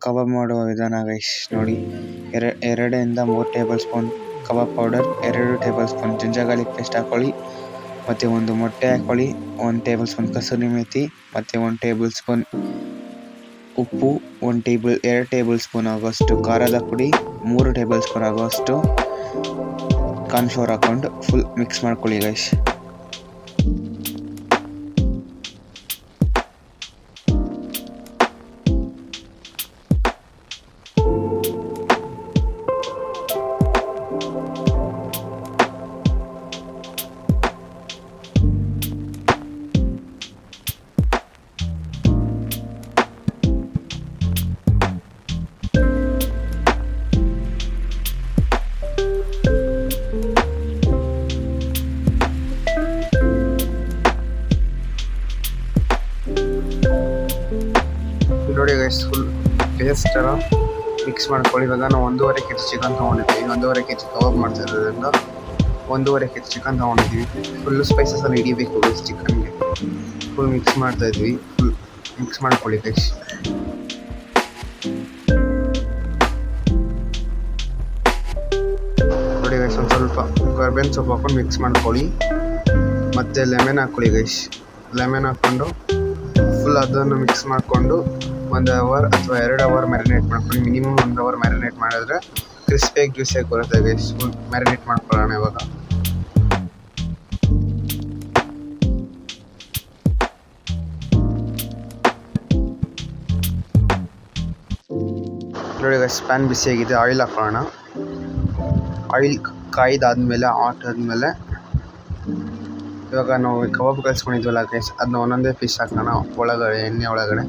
ಕಬಾಬ್ ಮಾಡುವ ವಿಧಾನ ಗೈಸ್ ನೋಡಿ. 2ರಿಂದ 3 table spoon kebab powder, 2 table spoon ginger garlic paste ಹಾಕೊಳ್ಳಿ. ಮತ್ತು 1 ಮೊಟ್ಟೆ ಹಾಕೊಳ್ಳಿ, 1 ಟೇಬಲ್ ಸ್ಪೂನ್ ಕಸೂರಿ ಮೇಥಿ, ಮತ್ತು 1 ಟೇಬಲ್ ಸ್ಪೂನ್ ಉಪ್ಪು, 2 ಟೇಬಲ್ ಸ್ಪೂನ್ ಆಗುವಷ್ಟು ಖಾರದ ಪುಡಿ, 3 ಟೇಬಲ್ ಸ್ಪೂನ್ ಆಗುವಷ್ಟು ಕಾರ್ನ್ಫ್ಲೋರ್ ಹಾಕೊಂಡು ಫುಲ್ ಮಿಕ್ಸ್ ಮಾಡ್ಕೊಳ್ಳಿ ಗೈಸ್. ನೋಡಿ ಗೈಸ್, ಫುಲ್ ಪೇಸ್ಟ್ ಥರ ಮಿಕ್ಸ್ ಮಾಡ್ಕೊಳ್ಳಿ. ಇವಾಗ ನಾವು 1.5 kg ಚಿಕನ್ ತೊಗೊಂಡಿದ್ದೀವಿ. 1.5 kg ಕಬಾಬ್ ಮಾಡ್ತಾ ಇರೋದ್ರಿಂದ 1.5 kg ಚಿಕನ್ ತೊಗೊಂಡಿದ್ದೀವಿ. ಫುಲ್ಲು ಸ್ಪೈಸಸಲ್ಲಿ ಹಿಡಿಬೇಕು ಗೈಸ್ ಚಿಕನ್ಗೆ. ಫುಲ್ ಮಿಕ್ಸ್ ಮಾಡ್ತಾಯಿದ್ವಿ. ಫುಲ್ ಮಿಕ್ಸ್ ಮಾಡ್ಕೊಳ್ಳಿ ಗೈಸ್. ನೋಡಿ ಗೈಸ್, ಒಂದು ಸ್ವಲ್ಪ ಕರ್ಬೇವಿನ ಸೊಪ್ಪು ಹಾಕೊಂಡು ಮಿಕ್ಸ್ ಮಾಡ್ಕೊಳ್ಳಿ. ಮತ್ತು ಲೆಮನ್ ಹಾಕ್ಕೊಳ್ಳಿ ಗೈಸ್. ಲೆಮನ್ ಹಾಕ್ಕೊಂಡು ಫುಲ್ ಅದನ್ನು ಮಿಕ್ಸ್ ಮಾಡಿಕೊಂಡು 1 ಅವರ್ ಅಥವಾ 2 ಅವರ್ ಮ್ಯಾರಿನೇಟ್ ಮಾಡ್ಕೊಳ್ಳಿ. ಮಿನಿಮಮ್ 1 ಅವರ್ ಮ್ಯಾರಿನೇಟ್ ಮಾಡಿದ್ರೆ ಕ್ರಿಸ್ಪಿಯಾಗಿ ಜ್ಯೂಸಿಯಾಗಿ ಬರುತ್ತೆ ಗೈಸ್. ಫುಲ್ ಮ್ಯಾರಿನೇಟ್ ಮಾಡ್ಕೊಳ್ಳೋಣ ಇವಾಗ. ನೋಡಿ ಗೈಸ್, ಪ್ಯಾನ್ ಬಿಸಿಯಾಗಿದೆ, ಆಯಿಲ್ ಹಾಕೊಳ್ಳೋಣ. ಆಯಿಲ್ ಕಾಯ್ದಾದ್ಮೇಲೆ ಹಾಟ್ ಆದಮೇಲೆ ಇವಾಗ ನಾವು ಕಬಾಬ್ ಕಲಿಸ್ಕೊಂಡಿದ್ವಲ್ಲ ಗೈಸ್, ಅದನ್ನ ಒಂದೊಂದೇ ಪೀಸ್ ಹಾಕೋಣ ಒಳಗಡೆ, ಎಣ್ಣೆ ಒಳಗಡೆ.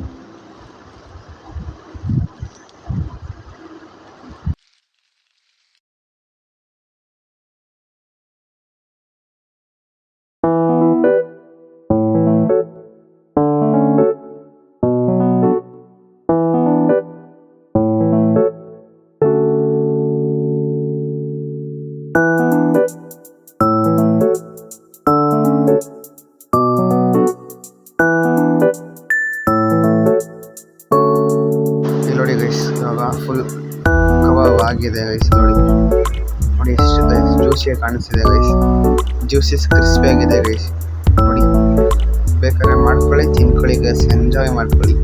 ನೋಡಿ ಗೈಸ್, ಇವಾಗ ಫುಲ್ ಕಬಾಬ್ ಆಗಿದೆ ಗೈಸ್. ನೋಡಿ ಎಷ್ಟು ಜ್ಯೂಸಿಯಾಗಿ ಕಾಣಿಸ್ತಿದೆ ಗೈಸ್. ಜ್ಯೂಸಿಸ್ ಕ್ರಿಸ್ಪಿ ಆಗಿದೆ ಗೈಸ್. ನೋಡಿ, ಬೇಕಾದ್ರೆ ಮಾಡ್ಕೊಳ್ಳಿ, ತಿನ್ಕೊಳ್ಳಿ ಗೈಸ್, ಎಂಜಾಯ್ ಮಾಡ್ಕೊಳ್ಳಿ.